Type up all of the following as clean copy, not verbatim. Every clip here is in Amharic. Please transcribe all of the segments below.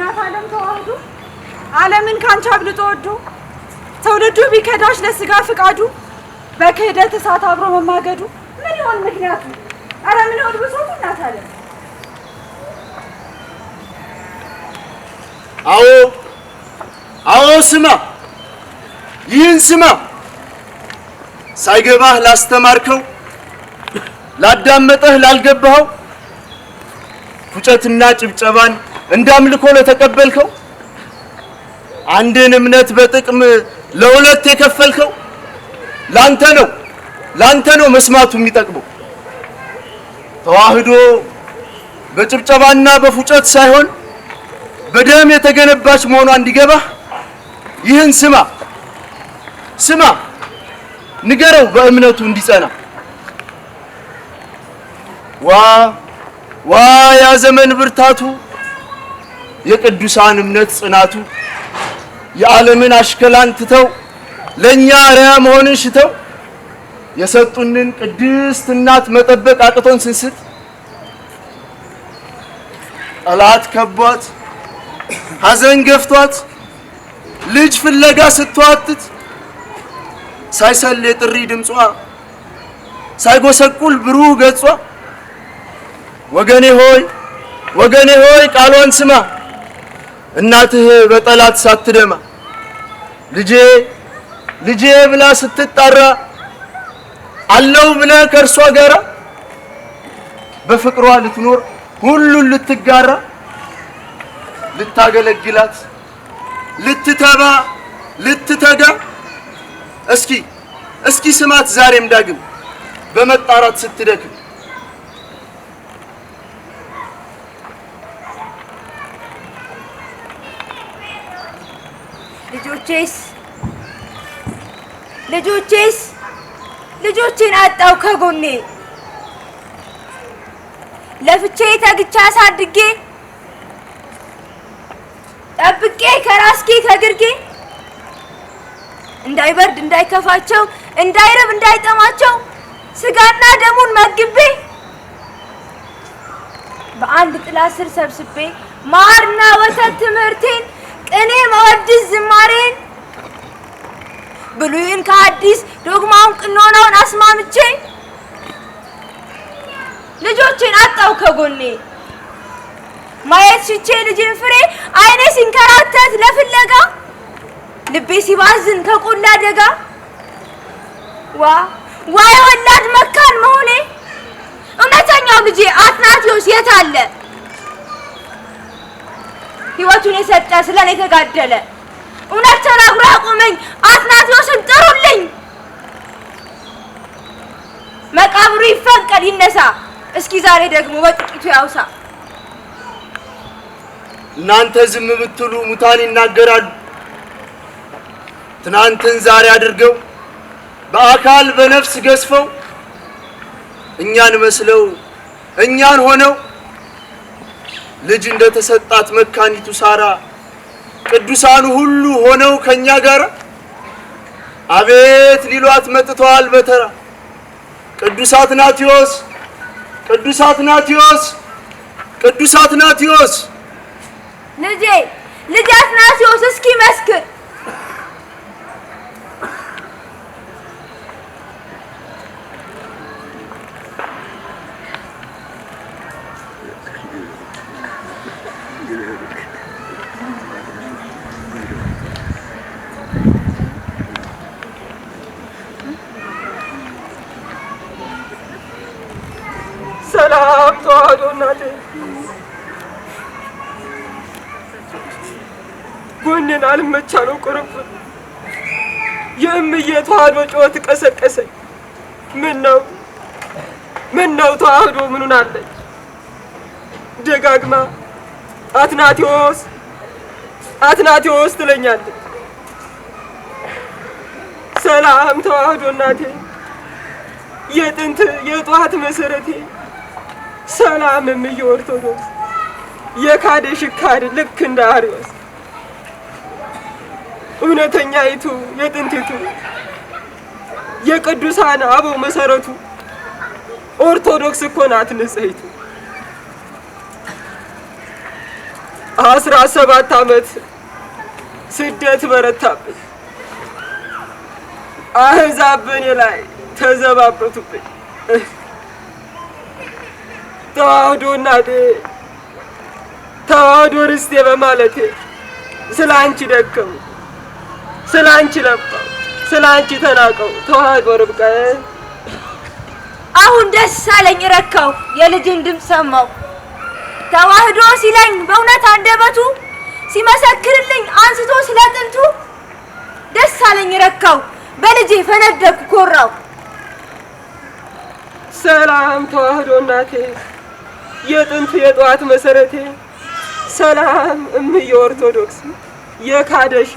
እናት ዓለም ተዋህዶ ዓለምን ካንቺ አብልጦ ወዶ ተውልዱ ቢከዳሽ ለስጋ ፍቃዱ በክህደት እሳት አብሮ መማገዱ ምን ይሆን ምክንያቱ? ኧረ ምን ይሆን ብሶቱ እናት ዓለም? አዎ ስማ፣ ይህን ስማ። ሳይገባህ ላስተማርከው ላዳመጠህ ላልገባኸው ፉጨትና ጭብጨባን እንዳምልኮ ለተቀበልከው አንድን እምነት በጥቅም ለሁለት የከፈልከው ላንተ ነው መስማቱ የሚጠቅመው። ተዋህዶ በጭብጨባና በፉጨት ሳይሆን በደም የተገነባች መሆኗ እንዲገባህ ይህን ስማ ንገረው በእምነቱ እንዲጸና። ዋ ያ ዘመን ብርታቱ የቅዱሳን እምነት ጽናቱ የዓለምን አሽከላን ትተው ለኛ አርያ መሆንን ሽተው የሰጡንን ቅድስት እናት መጠበቅ አቅቶን ስንስት ጠላት ከቧት ሐዘን ገፍቷት ልጅ ፍለጋ ስትዋትት ሳይሰል የጥሪ ድምጿ ሳይጎሰቁል ብሩህ ገጿ ወገኔ ሆይ ቃሏን ስማ እናትህ በጠላት ሳትደማ ልጄ ብላ ስትጣራ አለው ብለህ ከእርሷ ጋራ በፍቅሯ ልትኖር ሁሉን ልትጋራ ልታገለግላት ልትተጋ እስኪ ስማት ዛሬም ዳግም በመጣራት ስትደክም። ልጆቼን አጣው ከጎኔ ለፍቼ ተግቻ አሳድጌ ጠብቄ ከራስጌ ከግርጌ እንዳይበርድ እንዳይከፋቸው እንዳይረብ እንዳይጠማቸው ስጋና ደሙን መግቤ በአንድ ጥላ ስር ሰብስቤ ማርና ወተት ትምህርቴን ቅኔ መወድስ ዝማሬን ብሉይን ከአዲስ ዶግማውን ቅኖናውን አስማምቼ ልጆቼን አጣው ከጎኔ ማየት ሽቼ ልጅን ፍሬ አይኔ ሲንከራተት ለፍለጋ ልቤ ሲባዝን ከቆላ ደጋ ዋ የወላድ መካን መሆኔ እውነተኛው ልጄ አትናቴዎስ የት አለ? ሕይወቱን የሰጠ ስለኔ ተጋደለ እውነት ተናግሮ ያቆመኝ አትናቴዎስን ጥሩልኝ። መቃብሩ ይፈንቀል ይነሳ እስኪ ዛሬ ደግሞ በጥቂቱ ያውሳ። እናንተ ዝም ብትሉ ሙታን ይናገራሉ። ትናንትን ዛሬ አድርገው በአካል በነፍስ ገዝፈው እኛን መስለው እኛን ሆነው ልጅ እንደተሰጣት መካኒቱ ሳራ ቅዱሳኑ ሁሉ ሆነው ከኛ ጋር አቤት ሊሏት መጥተዋል በተራ ቅዱስ አትናቴዎስ ልጅ አትናቴዎስ እስኪ መስክር። ሰላም ተዋህዶ እናቴ ጎኔን አልመቻለው ቆረቆረ የእምዬ ተዋህዶ ጩኸት ቀሰቀሰኝ። ምን ነው ተዋህዶ ምኑን አለች ደጋግማ አትናቴዎስ ትለኛለች። ሰላም ተዋህዶ እናቴ የጥንት የጧት መሰረቴ ሰላም እምዬ ኦርቶዶክስ የካደሽ ካድ ልክ እንደ አርዮስ እውነተኛይቱ የጥንቲቱ የቅዱሳን አበው መሰረቱ ኦርቶዶክስ እኮ ናት ንጽሕቱ። 17 ዓመት ስደት በረታብኝ። አሕዛብ በእኔ ላይ ተዘባበቱብኝ። ተዋህዶ እናቴ ተዋህዶ ርስቴ በማለቴ ስለ አንቺ ደከሙ፣ ስለ አንቺ ለፋው፣ ስለ አንቺ ተናቀው። ተዋህዶ ርብቃዬ አሁን ደስ አለኝ ረካው፣ የልጅን ድምፅ ሰማው። ተዋህዶ ሲለኝ በእውነት አንደበቱ ሲመሰክርልኝ አንስቶ ስለ ጥንቱ ደስ አለኝ ረካው፣ በልጄ ፈነደኩ ኮራው። ሰላም ተዋህዶ እናቴ የጥንት የጧት መሰረቴ፣ ሰላም እምዬ ኦርቶዶክስ የካደሽ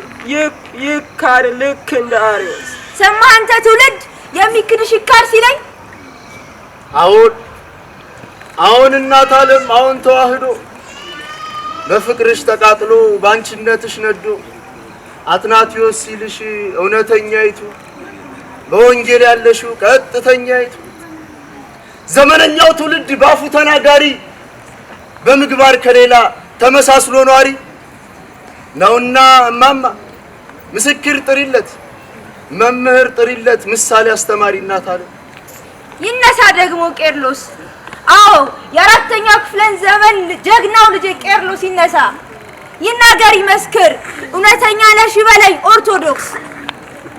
ይካድ ልክ እንደ አርዮስ። ሰማህ አንተ ትውልድ የሚክድሽ ይካድ ሲለኝ አሁን እናት ዓለም አሁን ተዋህዶ በፍቅርሽ ተቃጥሎ ባንቺነትሽ ነዶ አትናቴዎስ ሲልሽ እውነተኛይቱ በወንጌል ያለሽው ቀጥተኛይቱ ዘመነኛው ትውልድ ባፉ ተናጋሪ በምግባር ከሌላ ተመሳስሎ ኗሪ ነውና እማማ ምስክር ጥሪለት መምህር ጥሪለት ምሳሌ አስተማሪ እናት ዓለም። ይነሳ ደግሞ ቄርሎስ። አዎ የአራተኛው ክፍለን ዘመን ጀግናው ልጅ ቄርሎስ ይነሳ፣ ይናገር ይመስክር። እውነተኛ ነሽ ይበለኝ ኦርቶዶክስ፣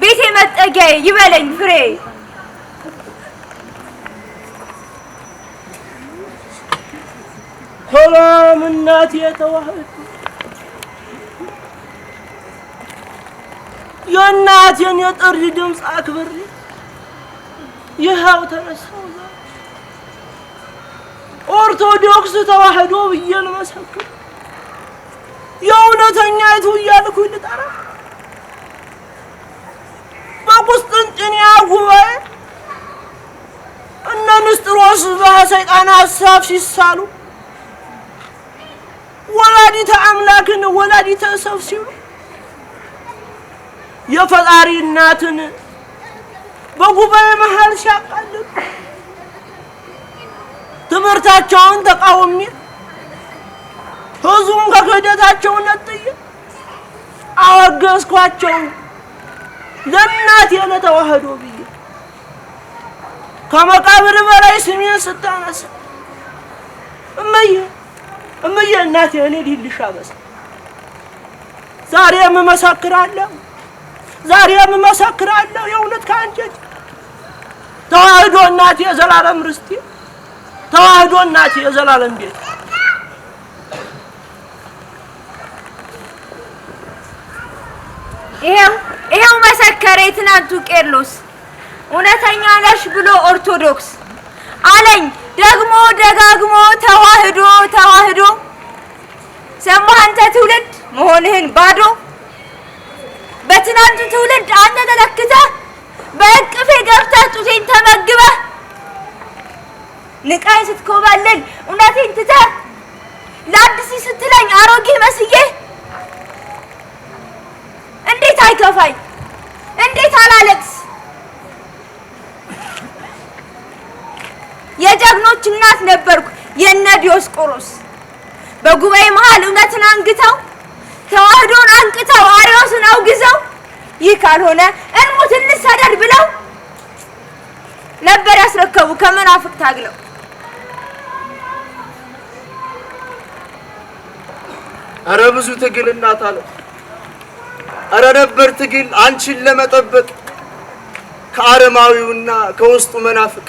ቤቴ መጠጊያዬ ይበለኝ ፍሬ። ሰላም እናቴ ተዋህዶ የእናቴን የጥሪ ድምፅ አክብሬ ይኸው ተነሳው ኦርቶዶክስ ተዋህዶ ብዬ ልመሰክር፣ የእውነተኛይቱ እያልኩ ልጠራ። በቁስጥንጥንያ ጉባኤ እነ ንስጥሮስ በሰይጣን ሀሳብ ሲሳሉ ወላዲተ አምላክን ወላዲተ ሰብ ሲሉ የፈጣሪ እናትን በጉባኤ መሃል ሲያቃልሉ ትምህርታቸውን ተቃውሜ ሕዝቡን ከክህደታቸው ነጥዬ አወገዝኳቸው ለእናቴ ለተዋህዶ ብዬ። ከመቃብር በላይ ስሜን ስታነሳ እመዬ እናቴ እኔ ሊልሽ አበሳ ዛሬም እመሰክራለሁ የእውነት ከአንጀቴ ተዋህዶ እናቴ የዘላለም ርስቴ፣ ተዋህዶ እናቴ የዘላለም ቤት። ይሄው መሰከረ የትናንቱ ቄርሎስ፣ እውነተኛ ነሽ ብሎ ኦርቶዶክስ አለኝ ደግሞ ደጋግሞ ተዋህዶ። ሰማህ አንተ ትውልድ መሆንህን ባዶ፣ በትናንቱ ትውልድ አንተ ተለክተህ በእቅፌ ገብተህ ጡቴን ተመግበህ ንቃይ ስትኮበልል እውነቴን ትተህ ለአዲስ ስትለኝ አሮጌ መስዬ እንዴት አይከፋኝ እንዴት አላለቅስ? የጀግኖች እናት ነበርኩ የነ ዲዮስቆሮስ፣ በጉባኤ መሃል እውነትን አንግተው ተዋህዶን አንቅተው አርዮስን አውግዘው ይህ ካልሆነ እንሙት እንሰደድ ብለው ነበር ያስረከቡ ከመናፍቅ ታግለው። አረ ብዙ ትግል እናት ዓለም፣ አረ ነበር ትግል አንቺን ለመጠበቅ ከአረማዊውና ከውስጡ መናፍቅ።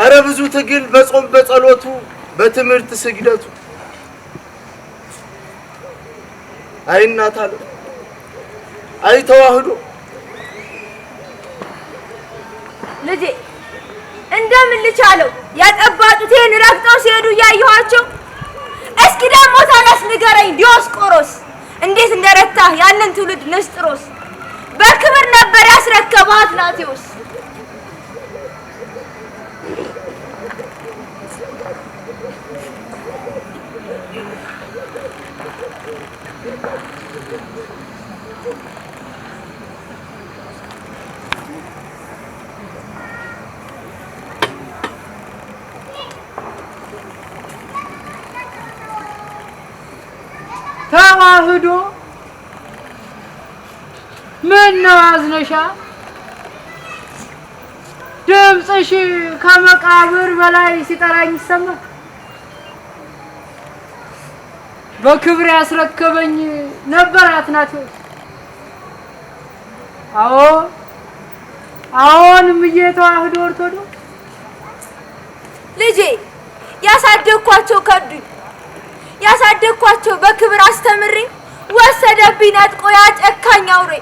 አረ ብዙ ትግል በጾም በጸሎቱ በትምህርት ስግደቱ። አይ እናት ዓለም አይ ተዋህዶ ልጄ እንደምን ልቻለው ያጠባጡቴን ረግጠው ሲሄዱ እያየኋቸው። እስኪ ደግሞ ታላስ ንገረኝ ዲዮስቆሮስ፣ እንዴት እንደረታህ ያንን ትውልድ ንስጥሮስ በክብር ነበር ያስረከበው አትናቴዎስ። ምን ነው አዝነሻ? ድምፅሽ ከመቃብር በላይ ሲጠራኝ ይሰማል። በክብር ያስረከበኝ ነበር አትናቴዎስ። አዎንም እየተዋህዶ ኦርቶዶክስ ልጄ ያሳደግኳቸው ከዱኝ፣ ያሳደግኳቸው በክብር አስተምሪኝ ወሰደብኝ ነጥቆ ያ ጨካኝ አውሬ።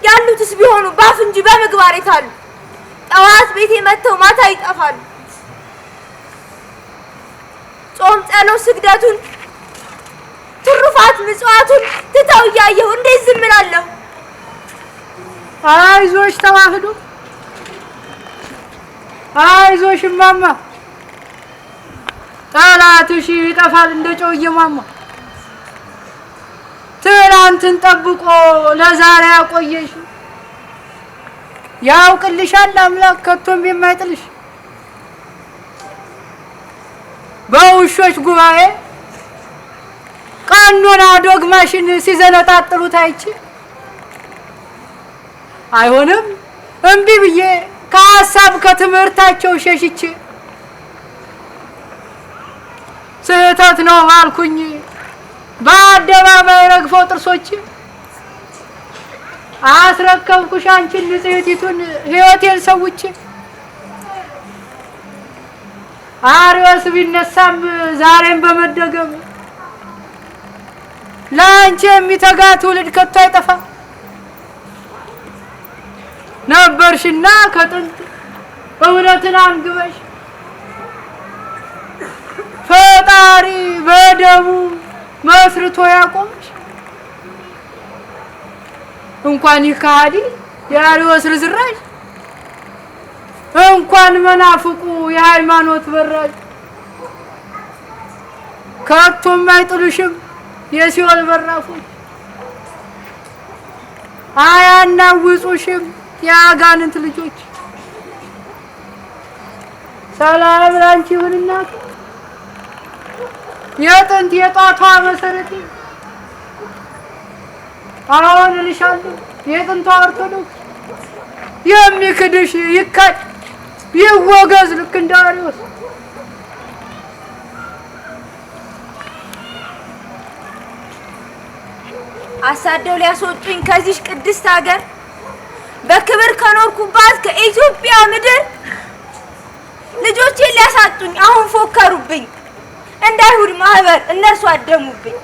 ያሉትስ ቢሆኑ ባፍ እንጂ በምግባር የታሉ? ጠዋት ቤቴ መጥተው ማታ ይጠፋሉ። ጾም ጸሎት ስግደቱን ትሩፋት ምጽዋቱን ትተው እያየሁ እንዴት ዝም እላለሁ? አይዞሽ ተዋህዶ፣ አይዞሽ እማማ፣ ጠላትሽ ይጠፋል እንደ ጨው እየሟሟ። ትናንትን ጠብቆ ለዛሬ ያቆየሽ ያውቅልሻል አምላክ ከቶም የማይጥልሽ። በውሾች ጉባኤ ቀኖና ዶግማሽን ሲዘነጣጥሉት አይቼ አይሆንም እምቢ ብዬ ከሀሳብ ከትምህርታቸው ሸሽቼ ስህተት ነው ባልኩኝ በአደባባይ ረግፈው ጥርሶች አስረከብኩሽ አንቺን ንጽሕቲቱን ሕይወቴን ሰውቼ። አርዮስ ቢነሳም ዛሬም በመደገም ለአንቺ የሚተጋ ትውልድ ከቶ አይጠፋ ነበርሽና ከጥንት እውነትን አንግበሽ ፈጣሪ በደሙ መስርቶ ያቆምሽ። እንኳን ይካዲ የአርዮስ ርዝራዥ እንኳን መናፍቁ የሃይማኖት በራጅ ከቶም አይጥሉሽም የሲኦል በራፎች፣ አያናውጹሽም የአጋንንት ልጆች። ሰላም ላንቺ ይሁን እናቴ፣ የጥንት የጧቷ መሰረቴ። አሁን እልሻለሁ የጥንቷ ኦርቶዶክስ የሚክድሽ ይካድ ይወገዝ ልክ እንደ አርዮስ። አሳደው ሊያስወጡኝ ከዚህ ቅድስት ሀገር በክብር ከኖርኩባት ከኢትዮጵያ ምድር ልጆቼን ሊያሳጡኝ አሁን ፎከሩብኝ። እንደ አይሁድ ማህበር እነርሱ አደሙብኝ።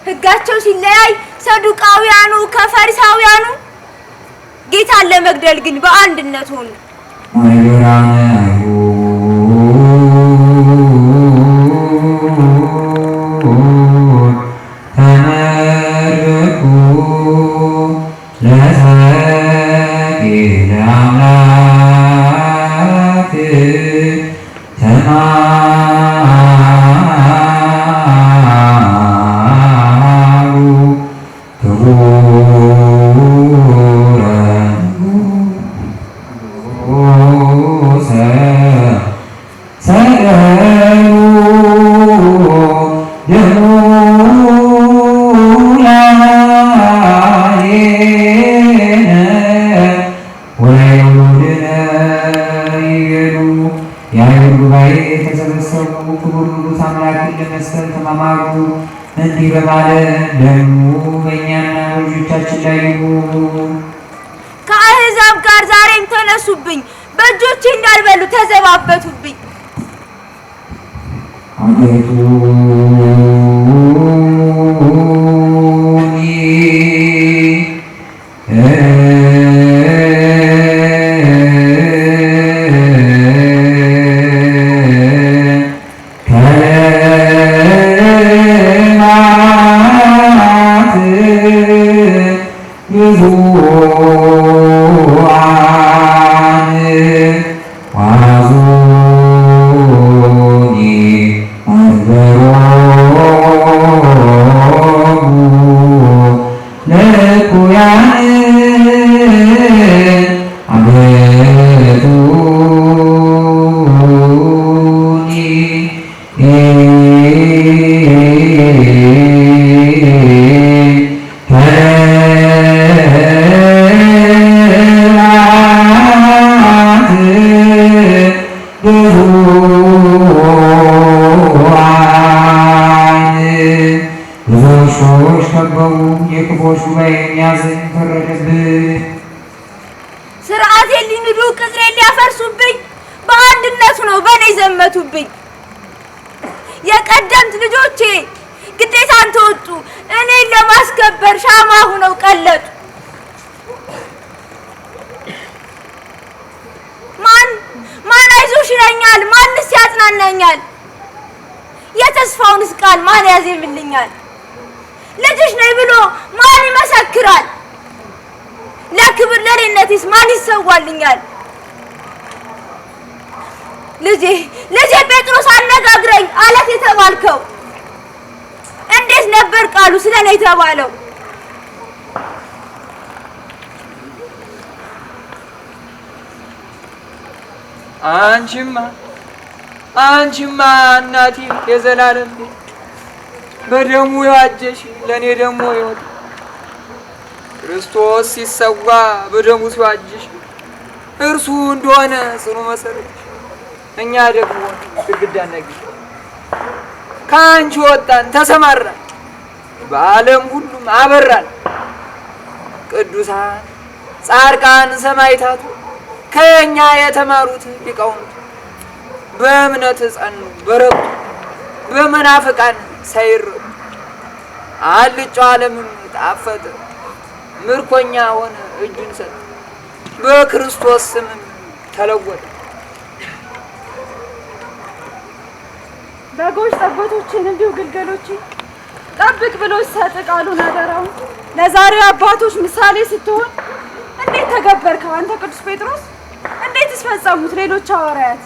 ሕጋቸው ሲለያይ ሰዱቃውያኑ ከፈሪሳውያኑ ጌታን ለመግደል ግን በአንድነት ሆኑ። እንዲህ በማለት ደግሞ በእኛና በልጆቻችን ላይ ይሁን። ከአሕዛብ ጋር ዛሬም ተነሱብኝ፣ በእጆቼ እንዳልበሉ ተዘባበቱብኝ። አቤቱ ውሾች ከበቡ። የክፎች ጉባኤ የሚያዝን ፈረደብን። ስርዓቴን ሊንዱ ቅጥሬን ሊያፈርሱብኝ በአንድነቱ ነው በእኔ ዘመቱብኝ። የቀደምት ልጆቼ ግዴታን ተወጡ፣ እኔን ለማስከበር ሻማ ሁነው ቀለጡ። ማን አይዞሽ ይለኛል? ማንስ ያጽናናኛል? የተስፋውንስ ቃል ማን ያዜምልኛል? ልጅሽ ነኝ ብሎ ማን ይመሰክራል? ለክብር ለኔነቴስ ማን ይሰዋልኛል? ልጄ ጴጥሮስ አነጋግረኝ አለት የተባልከው እንዴት ነበር ቃሉ ስለኔ የተባለው? አንቺማ እናቴ የዘላለም በደሙ የዋጀሽ ለኔ ደግሞ ሕይወት ክርስቶስ ሲሰዋ በደሙ ሲዋጅሽ እርሱ እንደሆነ ጽኑ መሰረት እኛ ደግሞ ግድግዳ ነግሽ ከአንቺ ወጣን ተሰማራን በዓለም ሁሉም አበራን። ቅዱሳን ጻድቃን ሰማዕታቱ ከኛ የተማሩት ሊቃውንቱ በእምነት ጸኑ በረቱ በመናፍቃን ሳይረዱ አልጫው ዓለምም ጣፈጠ ምርኮኛ ሆነ እጁን ሰጠ በክርስቶስ ስምም ተለወጠ። በጎች ጠቦቶችን እንዲሁ ግልገሎችን ጠብቅ ብሎ ሲሰጥ ቃሉን አደራውን ለዛሬው አባቶች ምሳሌ ስትሆን እንዴት ተገበርከው አንተ ቅዱስ ጴጥሮስ? እንዴትስ ፈጸሙት ሌሎች ሐዋርያት?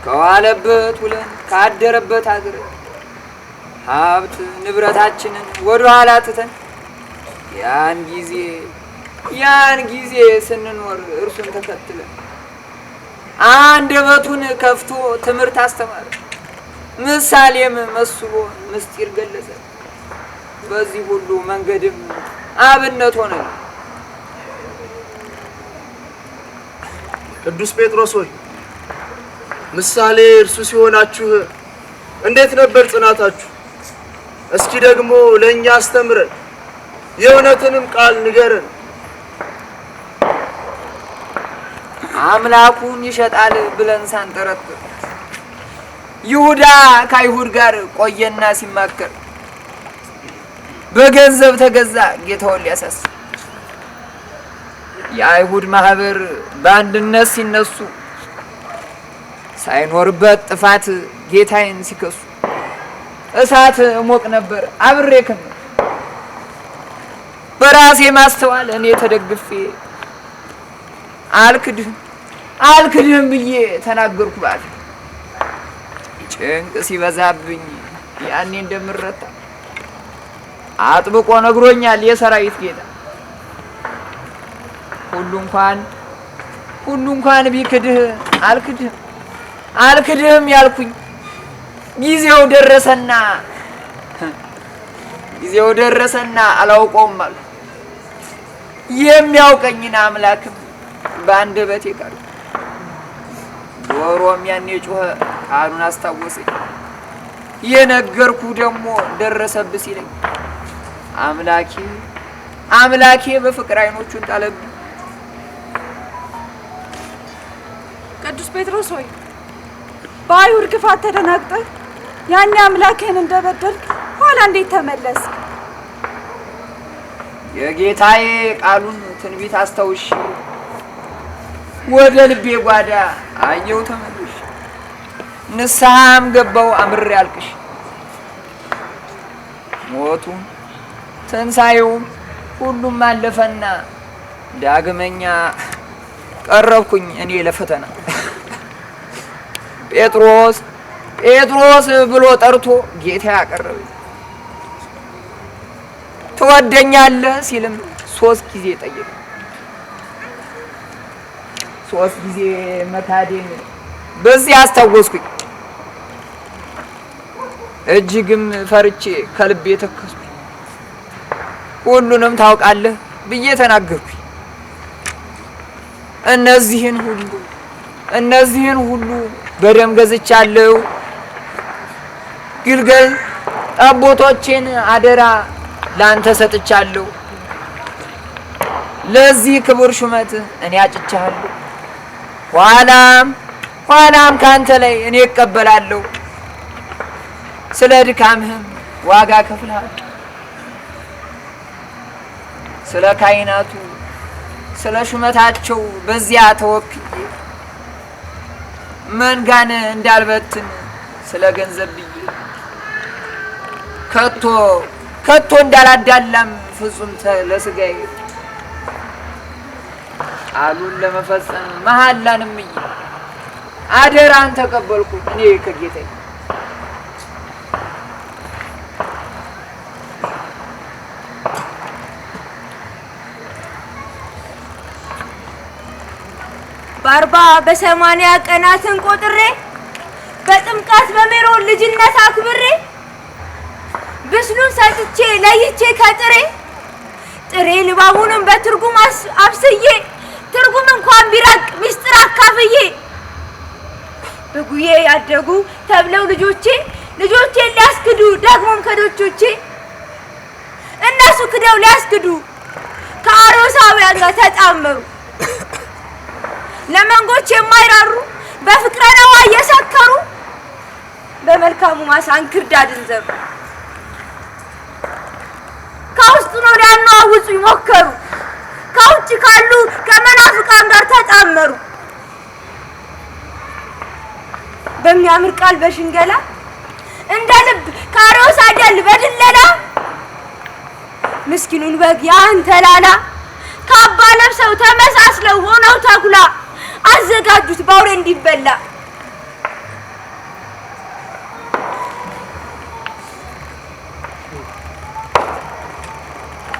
ከዋለበት ውለን ካደረበት አገር ሀብት ንብረታችንን ወደ ኋላ ትተን ያን ጊዜ ስንኖር እርሱን ተከትለን አንደበቱን ከፍቶ ትምህርት አስተማረ፣ ምሳሌም መስሎ ምስጢር ገለጸ። በዚህ ሁሉ መንገድም አብነት ሆነ። ቅዱስ ጴጥሮስ ሆይ ምሳሌ እርሱ ሲሆናችሁ እንዴት ነበር ጽናታችሁ? እስኪ ደግሞ ለኛ አስተምረን፣ የእውነትንም ቃል ንገረን። አምላኩን ይሸጣል ብለን ሳንጠረጥር ይሁዳ ከአይሁድ ጋር ቆየና ሲማከር በገንዘብ ተገዛ ጌታውን ሊያሳስብ። የአይሁድ ማህበር በአንድነት ሲነሱ ሳይኖርበት ጥፋት ጌታዬን ሲከሱ እሳት ሞቅ ነበር አብሬ ከነ በራሴ ማስተዋል እኔ ተደግፌ አልክድህም ብዬ ተናገርኩ። ባለ ጭንቅ ሲበዛብኝ ያኔ እንደምረታ አጥብቆ ነግሮኛል የሰራዊት ጌታ። ሁሉ እንኳን ቢክድህ አልክድህም ያልኩኝ ጊዜው ደረሰና አላውቀውም አሉ። የሚያውቀኝን አምላክም በአንደበቴ ቀረ። ጆሮም ያኔ ጮኸ ቃሉን አስታወሰኝ። የነገርኩ ደግሞ ደረሰብህ ሲለኝ አምላኬ በፍቅር አይኖቹን ጣለብኝ። ቅዱስ ጴጥሮስ ሆይ በአይሁድ ክፋት ተደናግጠህ ያኔ አምላክህን እንደበደልክ ኋላ እንዴት ተመለስ? የጌታዬ ቃሉን ትንቢት አስታውሽ ወደ ልቤ ጓዳ አየው ተመልሽ። ንስሐም ገባው አምሬ አልቅሽ። ሞቱም ትንሣኤውም ሁሉም አለፈና ዳግመኛ ቀረብኩኝ እኔ ለፈተና። ጴጥሮስ ብሎ ጠርቶ ጌታ ያቀረበኝ ትወደኛለህ ሲልም 3 ጊዜ ጠየቀ። 3 ጊዜ መካዴን በዚህ አስታወስኩኝ። እጅግም ፈርቼ ከልቤ ተከስኩ። ሁሉንም ታውቃለህ ብዬ ተናገርኩኝ። እነዚህን ሁሉ በደም ገዝቻለሁ። ግልገል ጠቦቶቼን አደራ ላንተ ሰጥቻለሁ። ለዚህ ክቡር ሹመት እኔ አጭቻለሁ። ኋላም ካንተ ላይ እኔ እቀበላለሁ። ስለ ድካምህም ዋጋ ከፍልሃለሁ። ስለ ካህናቱ ስለ ሹመታቸው በዚያ ተወክዬ መንጋን እንዳልበትን ስለ ገንዘብ ብዬ ከቶ እንዳላዳላም ፍጹም ለስጋዬ ቃሉን ለመፈጸም መሐላንም አደራን ተቀበልኩ እኔ ከጌታዬ። በ40 በ80 ቀናትን ቆጥሬ በጥምቀት በሜሮን ልጅነት አክብሬ ብስሉን ሰጥቼ ለይቼ ከጥሬ ጥሬ ልባቡንም በትርጉም አብስዬ ትርጉም እንኳን ቢረቅ ሚስጥር አካፍዬ በጉዬ ያደጉ ተብለው ልጆቼን ሊያስክዱ ደግሞም ከዶቾቼ እነሱ ክደው ሊያስክዱ ከአርዮሳውያን ጋር ተጣመሩ። ለመንጎች የማይራሩ በፍቅረ ነዋ እየሰከሩ በመልካሙ ማሳ እንክርዳድን ዘሩ። ከውስጡ ነው ሊያናውጹ ይሞከሩ፣ ከውጭ ካሉ ከመናፍቃን ጋር ተጣመሩ። በሚያምር ቃል በሽንገላ እንደ ልብ ከአርዮስ አደል በድለላ ምስኪኑን በግ ያንተ ላላ ካባ ለብሰው ተመሳስለው ሆነው ተኩላ አዘጋጁት ባውሬ እንዲበላ።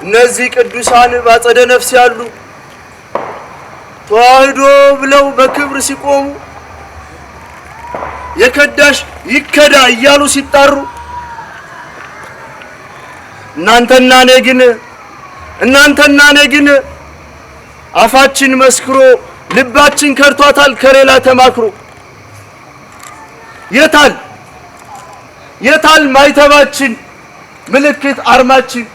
እነዚህ ቅዱሳን ባጸደ ነፍስ ያሉ ተዋህዶ ብለው በክብር ሲቆሙ የከዳሽ ይከዳ እያሉ ሲጣሩ እናንተና እኔ ግን አፋችን መስክሮ ልባችን ከርቷታል ከሌላ ተማክሮ። የታል ማይተባችን ምልክት አርማችን?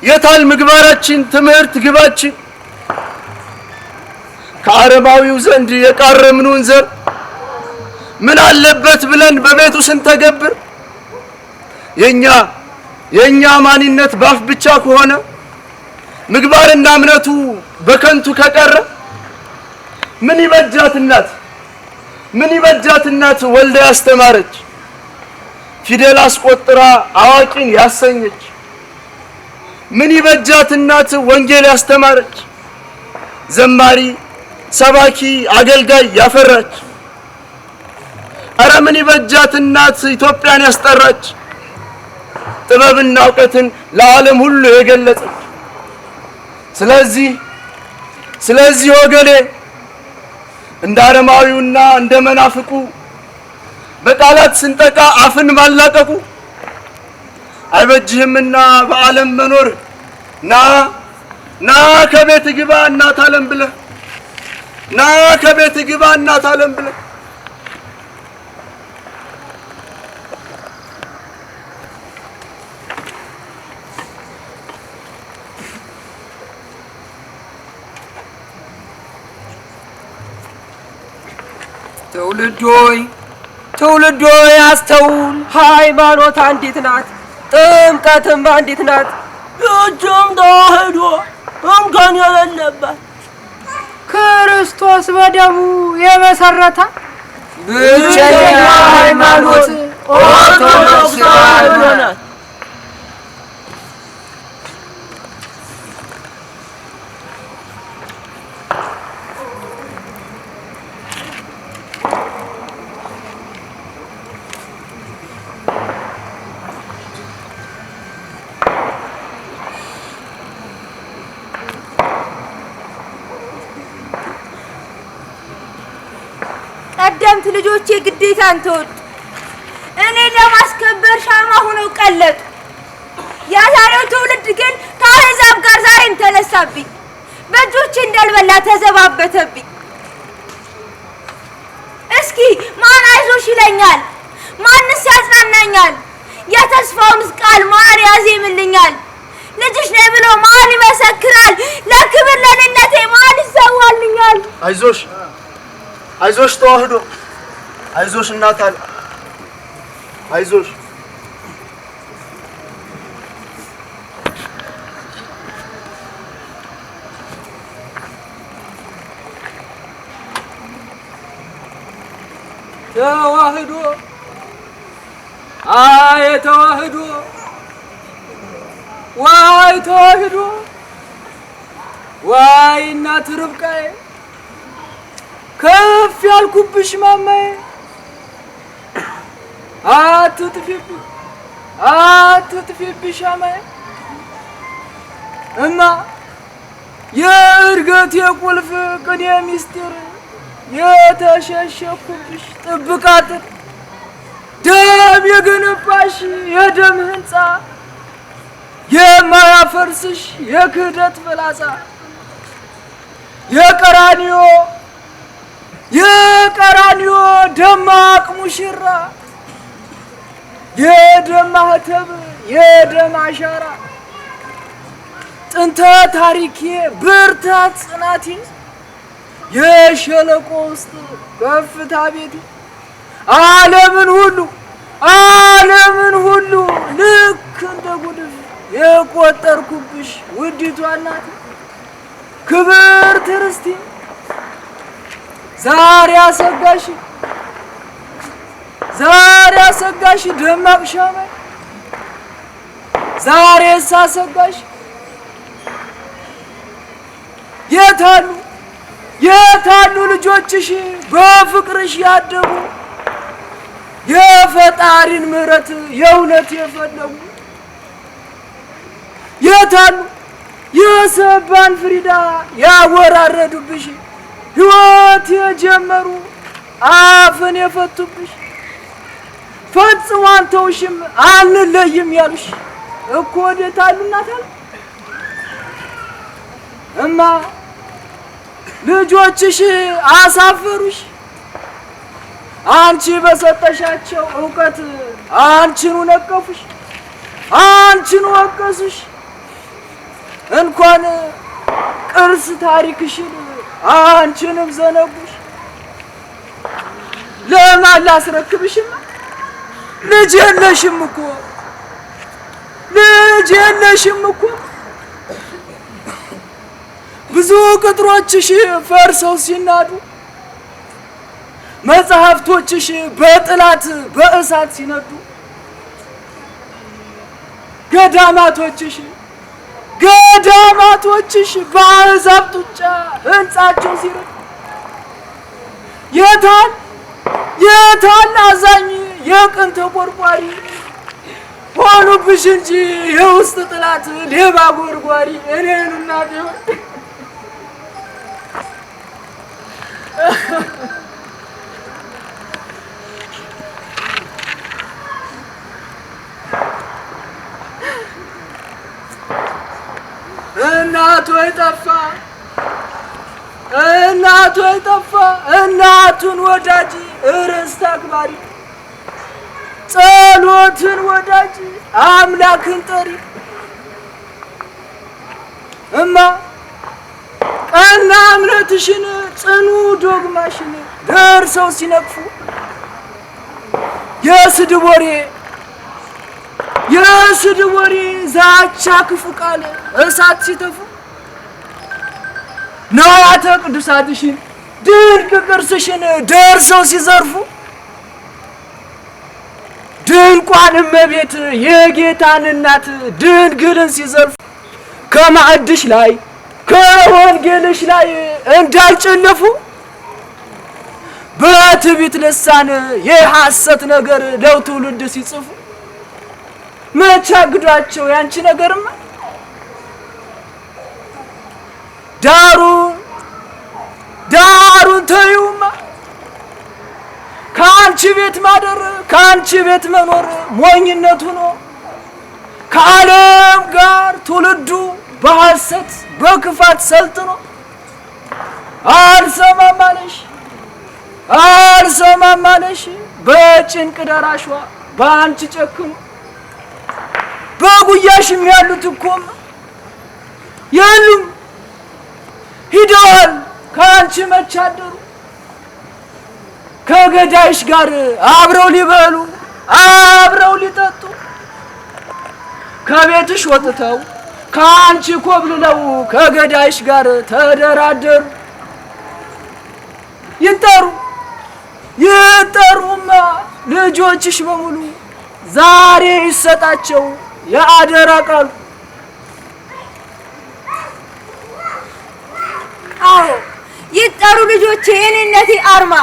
የታል ምግባራችን ትምህርት ግባችን? ከአረማዊው ዘንድ የቃረምኑን ዘር ምን አለበት ብለን በቤቱ ስንተገብር የኛ ማንነት ባፍ ብቻ ከሆነ ምግባርና እምነቱ በከንቱ ከቀረ ምን ይበጃት እናት ወልዳ ያስተማረች ፊደል አስቆጥራ አዋቂን ያሰኘች? ምን ይበጃት እናት ወንጌል ያስተማረች ዘማሪ ሰባኪ አገልጋይ ያፈራች? አረ ምን ይበጃት እናት ኢትዮጵያን ያስጠራች ጥበብና እውቀትን ለዓለም ሁሉ የገለጸች? ስለዚህ ወገኔ እንደ አረማዊውና እንደ መናፍቁ በቃላት ስንጠቃ አፍን ማላቀቁ አይበጅህምና በዓለም መኖር ና ከቤት ግባ እናት ዓለም ብለህ ና ከቤት ግባ እናት ዓለም ብለህ ትውልዶይ አስተውል። ሃይማኖት አንዲት ናት፣ ጥምቀትም አንዲት ናት። ይህችም ተዋህዶ እንከን የሌለባት ክርስቶስ በደሙ የመሰረታት ብቸኛ ሃይማኖት ኦርቶዶክስ ተዋህዶ ናት። ቀደምት ልጆቼ ግዴታን ተወጡ፣ እኔ ለማስከበር ሻማ ሆነው ቀለጡ። የዛሬው ትውልድ ግን ከአሕዛብ ጋር ዛሬም ተነሳብኝ፣ በእጆቼ እንዳልበላ ተዘባበተብኝ። እስኪ ማን አይዞሽ ይለኛል? ማንስ ያጽናናኛል? የተስፋውንስ ቃል ማን ያዜምልኛል? ልጅሽ ነኝ ብሎ ማን ይመሰክራል? ለክብር ለልነቴ ማን ይሰዋልኛል? አይዞሽ አይዞሽ ተዋህዶ አይዞሽ እናት አለ አይዞሽ ተዋህዶ አይ ተዋህዶ ዋይ ተዋህዶ ዋይ እናት ርብቃዬ ከፍ ያልኩብሽ ማማዬ አትጥፊብሽ አማዬ እማ የእርገት የቁልፍ ቅኔ ሚስጥር የተሸሸኩብሽ ጥብቃት ደም የገነባሽ የደም ህንፃ የማያፈርስሽ የክህደት ፍላጻ የቀራንዮ ደማቅ ሙሽራ የደም ማህተብ የደም አሻራ ጥንተ ታሪኬ ብርታት ጽናቴ የሸለቆ ውስጥ ከፍታ ቤቴ ዓለምን ሁሉ ልክ እንደ ጉድፍ የቆጠርኩብሽ ውዲቷ እናቴ ክብርት ርስቴ ዛሬ አሰጋሽ ደማቅ ሻማይ ዛሬ ሳሰጋሽ የታሉ ልጆችሽ በፍቅርሽ ያደጉ የፈጣሪን ምሕረት የእውነት የፈለጉ የታሉ የሰባን ፍሪዳ ያወራረዱብሽ ሕይወት የጀመሩ አፍን የፈቱብሽ ፈጽሞ አንተውሽም አንለይም ያሉሽ እኮ ወዴት አሉ እናት አለ እማ ልጆችሽ አሳፈሩሽ አንቺ በሰጠሻቸው ዕውቀት አንቺኑ ነቀፉሽ አንቺኑ ወቀሱሽ እንኳን ቅርስ ታሪክሽን አንቺንም ዘነጉሽ ለማን ላስረክብሽማ ልጅ የለሽም እኮ ብዙ ቅጥሮችሽ ፈርሰው ሲናዱ መጽሐፍቶችሽ በጥላት በእሳት ሲነዱ ገዳማቶችሽ በአሕዛብ ጡጫ ሕንጻቸው ሲረዱ የታል አዛኝ የቅን ተቆርቋሪ ሆኑብሽ እንጂ የውስጥ ጥላት ሌባ ጎርጓሪ እኔን እናቴ እናቱ የጠፋ እናቱን ወዳጅ ርስት አክባሪ ጸሎትን ወዳጅ አምላክን ጠሪ እማ ቀና እምነትሽን ጽኑ ዶግማሽን ደርሰው ሲነቅፉ የስድብ ወሬ ዛቻ ክፉ ቃል እሳት ሲተፉ ነዋያተ ቅዱሳትሽን ድንቅ ቅርስሽን ደርሰው ሲዘርፉ ድንቋን እመቤት የጌታን እናት ድንግልን ሲዘርፉ ከማዕድሽ ላይ ከወንጌልሽ ላይ እንዳልጨለፉ በትዕቢት ልሳን የሐሰት ነገር ለትውልድ ሲጽፉ መቼ አግዷቸው ያንቺ ነገርማ ዳሩን ተይውማ ከአንቺ ቤት ማደር ከአንቺ ቤት መኖር ሞኝነት ሆኖ ከዓለም ጋር ትውልዱ በሐሰት በክፋት ሰልጥኖ አልሰማም አለሽ በጭንቅ ደራሿ በአንቺ ጨክኑ። በጉያሽም ያሉት እኮም የሉም ሂደዋል ከአንቺ መቻደሩ። ከገዳይሽ ጋር አብረው ሊበሉ አብረው ሊጠጡ ከቤትሽ ወጥተው ከአንቺ ኮብልለው ከገዳይሽ ጋር ተደራደሩ። ይጠሩማ ልጆችሽ በሙሉ ዛሬ ይሰጣቸው የአደራ ቃሉ። አዎ ይጠሩ ልጆቼ የኔነቴ አርማ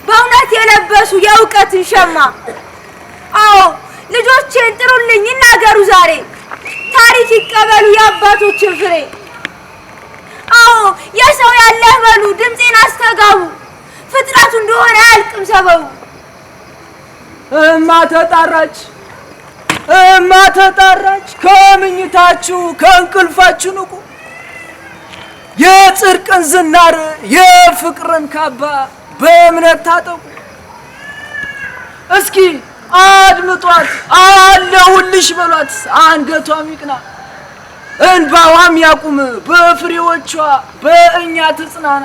በእውነት የለበሱ የእውቀትን ሸማ። አዎ ልጆቼን ጥሩልኝ ይናገሩ ዛሬ ታሪክ ይቀበሉ የአባቶችን ፍሬ። አዎ የሰው ያለህ በሉ ድምፄን አስተጋቡ ፍጥረቱ እንደሆነ አያልቅም ሰበቡ። እማ ተጣራች ከምኝታችሁ ከእንቅልፋችሁ ንቁ። የጽድቅን ዝናር የፍቅርን ካባ በእምነት ታጠቁ። እስኪ አድምጧት አለሁልሽ በሏት አንገቷም ይቅና እንባዋም ያቁም በፍሬዎቿ በእኛ ትጽናና።